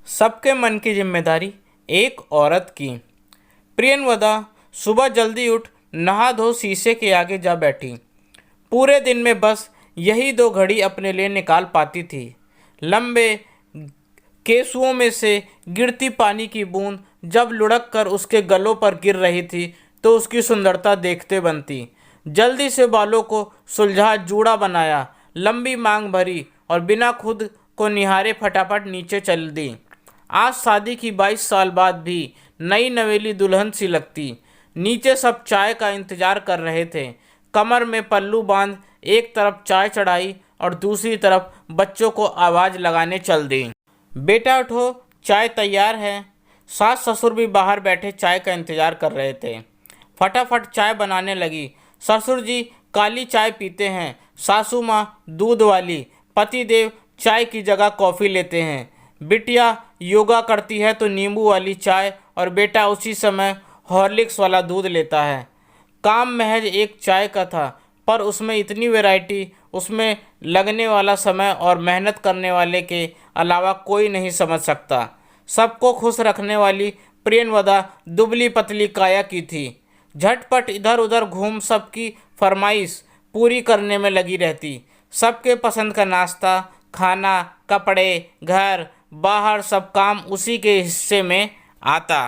सबके मन की जिम्मेदारी एक औरत की। प्रियंवदा सुबह जल्दी उठ नहा धो शीशे के आगे जा बैठी। पूरे दिन में बस यही 2 घड़ी अपने लिए निकाल पाती थी। लंबे केसुओं में से गिरती पानी की बूंद जब लुढ़क कर उसके गलों पर गिर रही थी तो उसकी सुंदरता देखते बनती। जल्दी से बालों को सुलझा जूड़ा बनाया, लंबी मांग भरी और बिना खुद को निहारे फटाफट नीचे चल दी। आज शादी की 22 साल बाद भी नई नवेली दुल्हन सी लगती। नीचे सब चाय का इंतजार कर रहे थे। कमर में पल्लू बांध एक तरफ चाय चढ़ाई और दूसरी तरफ बच्चों को आवाज़ लगाने चल दी। बेटा उठो, चाय तैयार है। सास ससुर भी बाहर बैठे चाय का इंतजार कर रहे थे। फटाफट चाय बनाने लगी। ससुर जी काली चाय पीते हैं, सासू माँ दूध वाली, पतिदेव चाय की जगह कॉफ़ी लेते हैं। बिटिया योगा करती है तो नींबू वाली चाय और बेटा उसी समय हॉर्लिक्स वाला दूध लेता है। काम महज एक चाय का था, पर उसमें इतनी वैरायटी, उसमें लगने वाला समय और मेहनत करने वाले के अलावा कोई नहीं समझ सकता। सबको खुश रखने वाली प्रियंवदा दुबली पतली काया की थी। झटपट इधर उधर घूम सबकी फरमाइश पूरी करने में लगी रहती। सबके पसंद का नाश्ता, खाना, कपड़े, घर बाहर सब काम उसी के हिस्से में आता।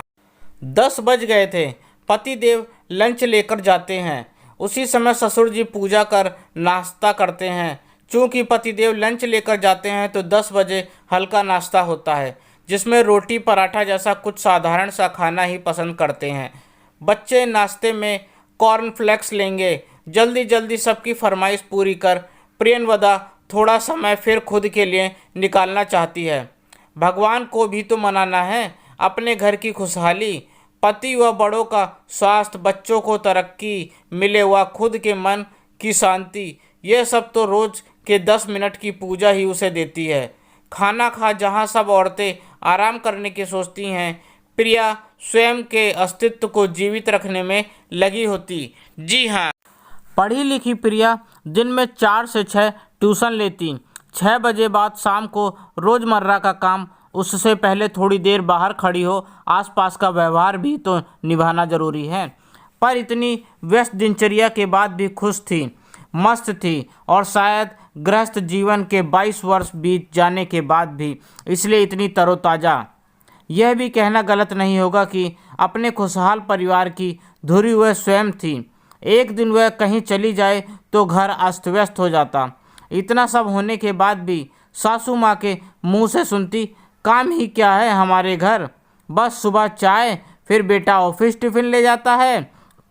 10 बज गए थे। पतिदेव लंच लेकर जाते हैं। उसी समय ससुर जी पूजा कर नाश्ता करते हैं। चूँकि पतिदेव लंच लेकर जाते हैं तो 10 बजे हल्का नाश्ता होता है, जिसमें रोटी पराठा जैसा कुछ साधारण सा खाना ही पसंद करते हैं। बच्चे नाश्ते में कॉर्नफ्लेक्स लेंगे। जल्दी जल्दी सबकी फरमाइश पूरी कर प्रियंवदा थोड़ा समय फिर खुद के लिए निकालना चाहती है। भगवान को भी तो मनाना है, अपने घर की खुशहाली, पति व बड़ों का स्वास्थ्य, बच्चों को तरक्की, मिले हुआ खुद के मन की शांति, ये सब तो रोज़ के 10 मिनट की पूजा ही उसे देती है। खाना खा जहाँ सब औरतें आराम करने की सोचती हैं, प्रिया स्वयं के अस्तित्व को जीवित रखने में लगी होती। जी हाँ, पढ़ी लिखी प्रिया दिन में 4 से 6 ट्यूशन लेती। 6 बजे बाद शाम को रोज़मर्रा का काम, उससे पहले थोड़ी देर बाहर खड़ी हो, आसपास का व्यवहार भी तो निभाना जरूरी है। पर इतनी व्यस्त दिनचर्या के बाद भी खुश थी, मस्त थी और शायद गृहस्थ जीवन के 22 वर्ष बीत जाने के बाद भी इसलिए इतनी तरोताज़ा। यह भी कहना गलत नहीं होगा कि अपने खुशहाल परिवार की धुरी वह स्वयं थी। एक दिन वह कहीं चली जाए तो घर अस्त व्यस्त हो जाता। इतना सब होने के बाद भी सासू माँ के मुंह से सुनती, काम ही क्या है हमारे घर, बस सुबह चाय, फिर बेटा ऑफिस टिफ़िन ले जाता है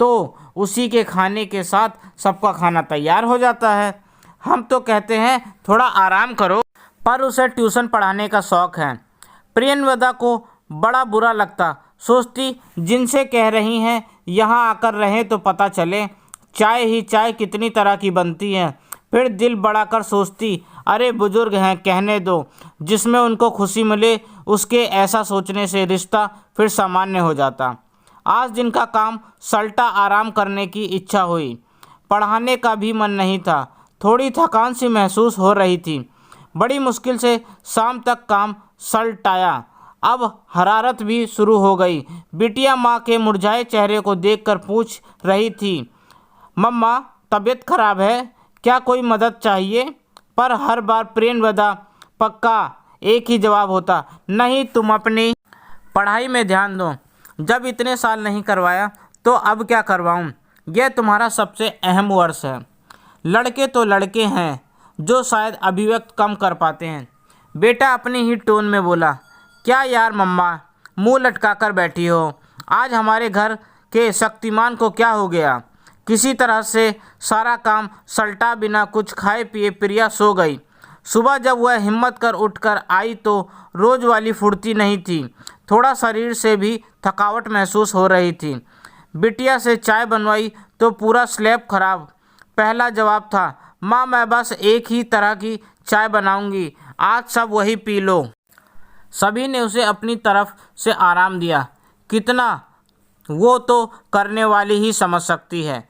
तो उसी के खाने के साथ सबका खाना तैयार हो जाता है। हम तो कहते हैं थोड़ा आराम करो, पर उसे ट्यूशन पढ़ाने का शौक़ है। प्रियंवदा को बड़ा बुरा लगता। सोचती, जिनसे कह रही हैं यहाँ आकर रहें तो पता चले, चाय ही चाय कितनी तरह की बनती है। फिर दिल बड़ा कर सोचती, अरे बुजुर्ग हैं, कहने दो, जिसमें उनको खुशी मिले उसके ऐसा सोचने से रिश्ता फिर सामान्य हो जाता। आज दिन का काम सल्टा आराम करने की इच्छा हुई। पढ़ाने का भी मन नहीं था। थोड़ी थकान सी महसूस हो रही थी। बड़ी मुश्किल से शाम तक काम सल्टाया। अब हरारत भी शुरू हो गई। बिटिया माँ के मुरझाए चेहरे को देखकर पूछ रही थी, मम्मा तबीयत खराब है क्या, कोई मदद चाहिए? पर हर बार प्रियंवदा पक्का एक ही जवाब होता, नहीं, तुम अपनी पढ़ाई में ध्यान दो। जब इतने साल नहीं करवाया तो अब क्या करवाऊँ? यह तुम्हारा सबसे अहम वर्ष है। लड़के तो लड़के हैं जो शायद अभिव्यक्त कम कर पाते हैं। बेटा अपनी ही टोन में बोला, क्या यार मम्मा, मुंह लटका कर बैठी हो? आज हमारे घर के शक्तिमान को क्या हो गया? किसी तरह से सारा काम सल्टा बिना कुछ खाए पिए प्रिया सो गई। सुबह जब वह हिम्मत कर उठकर आई तो रोज़ वाली फुर्ती नहीं थी। थोड़ा शरीर से भी थकावट महसूस हो रही थी। बिटिया से चाय बनवाई तो पूरा स्लैब खराब। पहला जवाब था, माँ मैं बस एक ही तरह की चाय बनाऊंगी, आज सब वही पी लो। सभी ने उसे अपनी तरफ से आराम दिया। कितना, वो तो करने वाली ही समझ सकती है।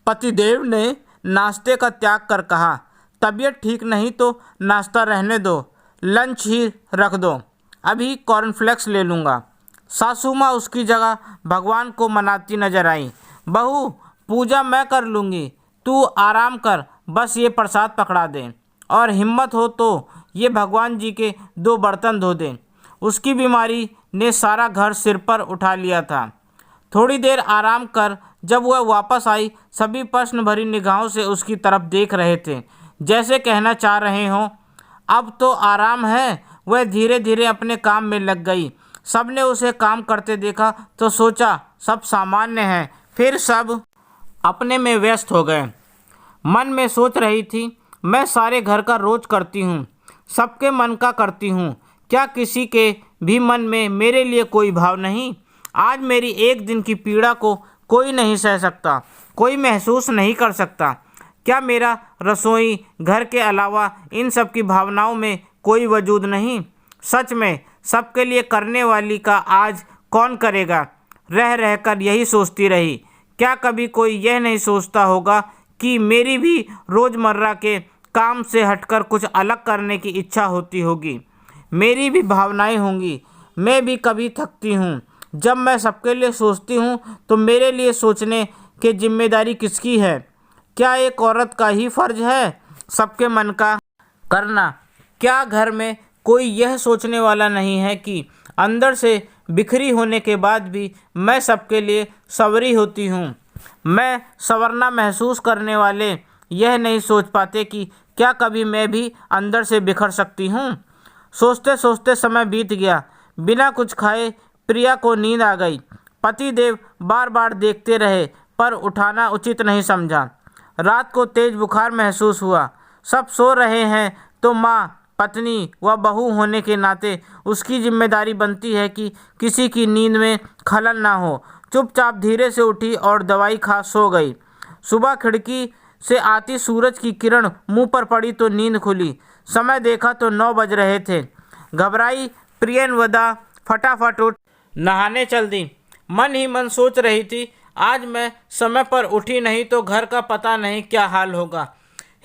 पतिदेव ने नाश्ते का त्याग कर कहा, तबीयत ठीक नहीं तो नाश्ता रहने दो, लंच ही रख दो। अभी कॉर्नफ्लेक्स ले लूँगा। सासू माँ उसकी जगह भगवान को मनाती नजर आई। बहू, पूजा मैं कर लूँगी, तू आराम कर, बस ये प्रसाद पकड़ा दे और हिम्मत हो तो ये भगवान जी के 2 बर्तन धो दे। उसकी बीमारी ने सारा घर सिर पर उठा लिया था। थोड़ी देर आराम कर जब वह वापस आई, सभी प्रश्न भरी निगाहों से उसकी तरफ देख रहे थे, जैसे कहना चाह रहे हों अब तो आराम है। वह धीरे धीरे अपने काम में लग गई। सबने उसे काम करते देखा तो सोचा सब सामान्य है, फिर सब अपने में व्यस्त हो गए। मन में सोच रही थी, मैं सारे घर का रोज करती हूँ, सबके मन का करती हूँ, क्या किसी के भी मन में मेरे लिए कोई भाव नहीं? आज मेरी एक दिन की पीड़ा को कोई नहीं सह सकता, कोई महसूस नहीं कर सकता। क्या मेरा रसोई घर के अलावा इन सब की भावनाओं में कोई वजूद नहीं? सच में सबके लिए करने वाली का आज कौन करेगा? रह रहकर यही सोचती रही। क्या कभी कोई यह नहीं सोचता होगा कि मेरी भी रोज़मर्रा के काम से हटकर कुछ अलग करने की इच्छा होती होगी? मेरी भी भावनाएं होंगी, मैं भी कभी थकती हूँ। जब मैं सबके लिए सोचती हूँ तो मेरे लिए सोचने की जिम्मेदारी किसकी है? क्या एक औरत का ही फर्ज है सबके मन का करना? क्या घर में कोई यह सोचने वाला नहीं है कि अंदर से बिखरी होने के बाद भी मैं सबके लिए संवरी होती हूँ? मैं संवरना महसूस करने वाले यह नहीं सोच पाते कि क्या कभी मैं भी अंदर से बिखर सकती हूँ? सोचते सोचते समय बीत गया। बिना कुछ खाए प्रिया को नींद आ गई। पतिदेव बार बार देखते रहे पर उठाना उचित नहीं समझा। रात को तेज बुखार महसूस हुआ। सब सो रहे हैं तो माँ, पत्नी व बहू होने के नाते उसकी जिम्मेदारी बनती है कि किसी की नींद में खलल ना हो। चुपचाप धीरे से उठी और दवाई खा सो गई। सुबह खिड़की से आती सूरज की किरण मुंह पर पड़ी तो नींद खुली। समय देखा तो 9 बज रहे थे। घबराई प्रियनवदा फटाफट उठ नहाने चल दी। मन ही मन सोच रही थी, आज मैं समय पर उठी नहीं तो घर का पता नहीं क्या हाल होगा।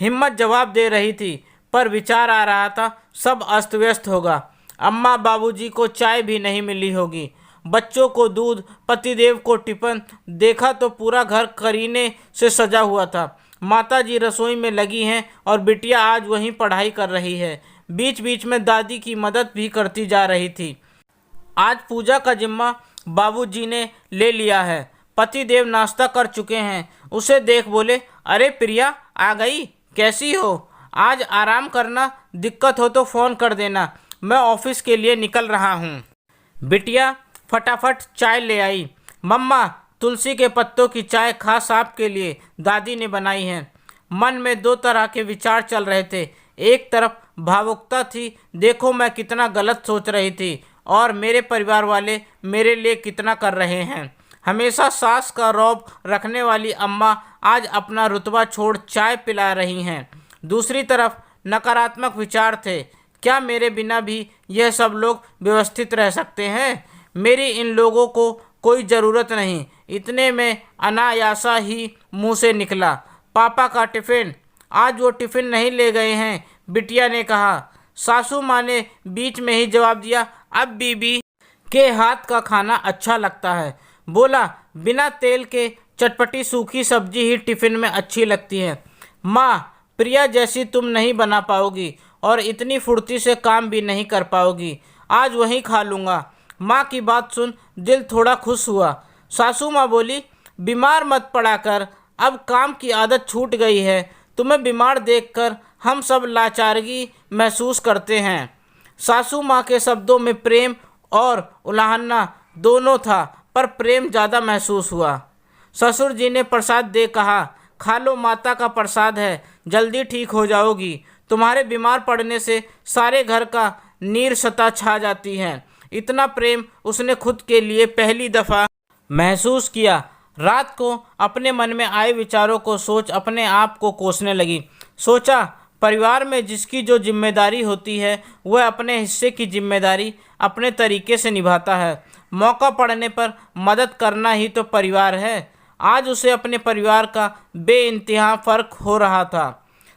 हिम्मत जवाब दे रही थी पर विचार आ रहा था सब अस्त व्यस्त होगा। अम्मा बाबूजी को चाय भी नहीं मिली होगी, बच्चों को दूध, पतिदेव को टिफिन। देखा तो पूरा घर करीने से सजा हुआ था। माताजी रसोई में लगी हैं और बिटिया आज वहीं पढ़ाई कर रही है। बीच बीच में दादी की मदद भी करती जा रही थी। आज पूजा का जिम्मा बाबूजी ने ले लिया है। पतिदेव नाश्ता कर चुके हैं। उसे देख बोले, अरे प्रिया आ गई, कैसी हो? आज आराम करना, दिक्कत हो तो फ़ोन कर देना, मैं ऑफिस के लिए निकल रहा हूँ। बिटिया फटाफट चाय ले आई। मम्मा, तुलसी के पत्तों की चाय खास आपके लिए दादी ने बनाई है। मन में 2 तरह के विचार चल रहे थे। एक तरफ भावुकता थी, देखो मैं कितना गलत सोच रही थी और मेरे परिवार वाले मेरे लिए कितना कर रहे हैं। हमेशा सास का रौब रखने वाली अम्मा आज अपना रुतबा छोड़ चाय पिला रही हैं। दूसरी तरफ नकारात्मक विचार थे, क्या मेरे बिना भी यह सब लोग व्यवस्थित रह सकते हैं? मेरी इन लोगों को कोई ज़रूरत नहीं। इतने में अनायासा ही मुंह से निकला, पापा का टिफ़िन। आज वो टिफ़िन नहीं ले गए हैं, बिटिया ने कहा। सासू माँ ने बीच में ही जवाब दिया, अब बीबी के हाथ का खाना अच्छा लगता है। बोला, बिना तेल के चटपटी सूखी सब्जी ही टिफ़िन में अच्छी लगती है। माँ, प्रिया जैसी तुम नहीं बना पाओगी और इतनी फुर्ती से काम भी नहीं कर पाओगी। आज वहीं खा लूँगा। माँ की बात सुन दिल थोड़ा खुश हुआ। सासू माँ बोली, बीमार मत पड़ा कर, अब काम की आदत छूट गई है। तुम्हें बीमार देखकर हम सब लाचारगी महसूस करते हैं। सासू माँ के शब्दों में प्रेम और उलाहना दोनों था, पर प्रेम ज़्यादा महसूस हुआ। ससुर जी ने प्रसाद दे कहा, खा लो, माता का प्रसाद है, जल्दी ठीक हो जाओगी। तुम्हारे बीमार पड़ने से सारे घर का नीरसता छा जाती है। इतना प्रेम उसने खुद के लिए पहली दफ़ा महसूस किया। रात को अपने मन में आए विचारों को सोच अपने आप को कोसने लगी। सोचा, परिवार में जिसकी जो जिम्मेदारी होती है वह अपने हिस्से की जिम्मेदारी अपने तरीके से निभाता है। मौका पड़ने पर मदद करना ही तो परिवार है। आज उसे अपने परिवार का बेइंतहा फ़र्क हो रहा था।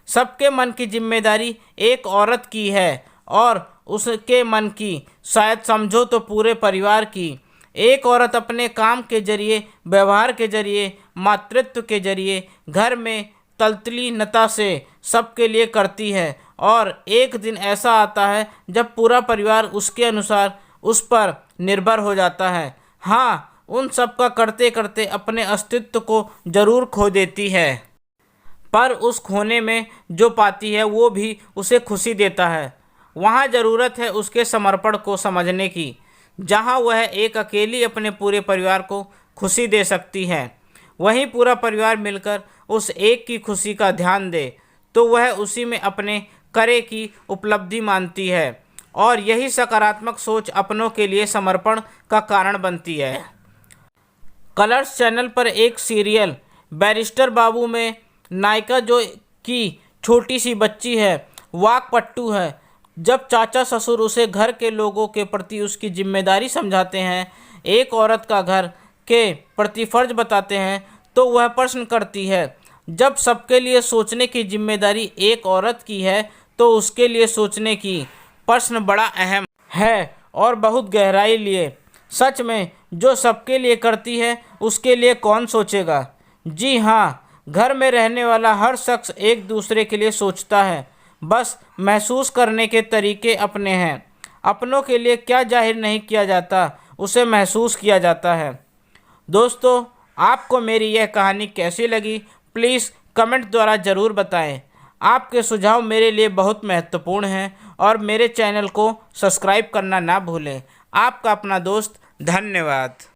सबके मन की जिम्मेदारी एक औरत की है और उसके मन की, शायद समझो तो पूरे परिवार की। एक औरत अपने काम के जरिए, व्यवहार के जरिए, मातृत्व के जरिए घर में तल्तलीनता से सबके लिए करती है, और एक दिन ऐसा आता है जब पूरा परिवार उसके अनुसार उस पर निर्भर हो जाता है। हाँ, उन सब का करते करते अपने अस्तित्व को जरूर खो देती है, पर उस खोने में जो पाती है वो भी उसे खुशी देता है। वहाँ ज़रूरत है उसके समर्पण को समझने की, जहाँ वह एक अकेली अपने पूरे परिवार को खुशी दे सकती है। वहीं पूरा परिवार मिलकर उस एक की खुशी का ध्यान दे तो वह उसी में अपने करे की उपलब्धि मानती है, और यही सकारात्मक सोच अपनों के लिए समर्पण का कारण बनती है। कलर्स चैनल पर एक सीरियल बैरिस्टर बाबू में नायिका जो कि छोटी सी बच्ची है, वाकपट्टू है, जब चाचा ससुर उसे घर के लोगों के प्रति उसकी जिम्मेदारी समझाते हैं, एक औरत का घर के प्रति फर्ज बताते हैं, तो वह प्रश्न करती है, जब सबके लिए सोचने की जिम्मेदारी एक औरत की है तो उसके लिए सोचने की प्रश्न बड़ा अहम है और बहुत गहराई लिए। सच में जो सबके लिए करती है उसके लिए कौन सोचेगा। जी हाँ, घर में रहने वाला हर शख्स एक दूसरे के लिए सोचता है, बस महसूस करने के तरीके अपने हैं। अपनों के लिए क्या जाहिर नहीं किया जाता, उसे महसूस किया जाता है। दोस्तों, आपको मेरी यह कहानी कैसी लगी, प्लीज़ कमेंट द्वारा ज़रूर बताएं। आपके सुझाव मेरे लिए बहुत महत्वपूर्ण हैं, और मेरे चैनल को सब्सक्राइब करना ना भूलें। आपका अपना दोस्त, धन्यवाद।